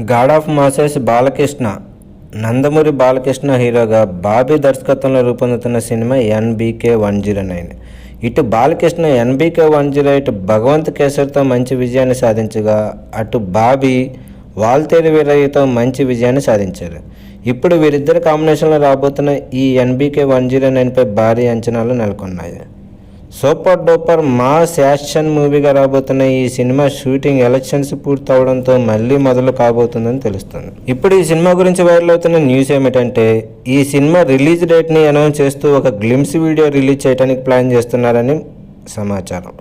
God of masses Balakrishna Nandamuri Balakrishna హీరోగా బాబీ దర్శకత్వంలో రూపొందుతున్న సినిమా NBK-109. ఇటు బాలకృష్ణ NBK-108 భగవంత్ కేసరితో మంచి విజయాన్ని సాధించగా, అటు బాబీ వాల్తేరు వీరయ్యతో మంచి విజయాన్ని సాధించారు. ఇప్పుడు వీరిద్దరి కాంబినేషన్లో రాబోతున్న ఈ NBK-109పై భారీ అంచనాలు నెలకొన్నాయి. సూపర్ డూపర్ మాస్ యాక్షన్ మూవీగా రాబోతున్న ఈ సినిమా షూటింగ్ ఎలక్షన్స్ పూర్తవడంతో మళ్ళీ మొదలు కాబోతుందని తెలుస్తుంది. ఇప్పుడు ఈ సినిమా గురించి వైరల్ అవుతున్న న్యూస్ ఏమిటంటే, ఈ సినిమా రిలీజ్ డేట్ని అనౌన్స్ చేస్తూ ఒక గ్లిమ్స్ వీడియో రిలీజ్ చేయడానికి ప్లాన్ చేస్తున్నారని సమాచారం.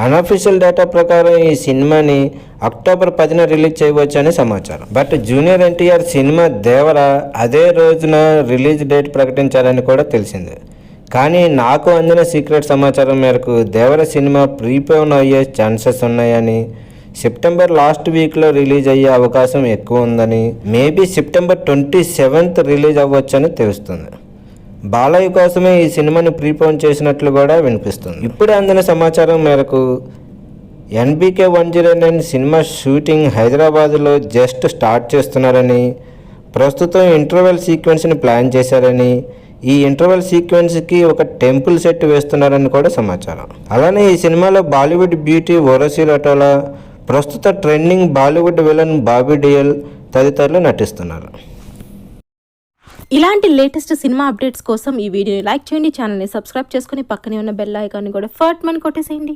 అన్అఫీషియల్ డేటా ప్రకారం ఈ సినిమాని అక్టోబర్ 10న రిలీజ్ చేయవచ్చని సమాచారం. బట్ జూనియర్ NTR సినిమా దేవర అదే రోజున రిలీజ్ డేట్ ప్రకటించారని కూడా తెలిసిందే. కానీ నాకు అందిన సీక్రెట్ సమాచారం మేరకు దేవర సినిమా ప్రీపోన్ అయ్యే ఛాన్సెస్ ఉన్నాయని, సెప్టెంబర్ లాస్ట్ వీక్లో రిలీజ్ అయ్యే అవకాశం ఎక్కువ ఉందని, మేబీ సెప్టెంబర్ 27th రిలీజ్ అవ్వచ్చని తెలుస్తుంది. బాలయ్య కోసమే ఈ సినిమాని ప్రీపోన్ చేసినట్లు కూడా వినిపిస్తుంది. ఇప్పుడే అందిన సమాచారం మేరకు NBK-109 సినిమా షూటింగ్ హైదరాబాదులో జస్ట్ స్టార్ట్ చేస్తున్నారని, ప్రస్తుతం ఇంటర్వెల్ సీక్వెన్స్ని ప్లాన్ చేశారని, ఈ ఇంటర్వెల్ సీక్వెన్స్కి ఒక టెంపుల్ సెట్ వేస్తున్నారని కూడా సమాచారం. అలానే ఈ సినిమాలో బాలీవుడ్ బ్యూటీ ఊర్వశి రౌటేలా, ప్రస్తుత ట్రెండింగ్ బాలీవుడ్ విలన్ బాబీ డియోల్ తదితరులు నటిస్తున్నారు. ఇలాంటి లేటెస్ట్ సినిమా అప్డేట్స్ కోసం ఈ వీడియోని లైక్ చేయండి, ఛానల్ని సబ్స్క్రైబ్ చేసుకుని పక్కనే ఉన్న బెల్ ఐకాన్ని కూడా ఫట్ మని కొట్టేసేయండి.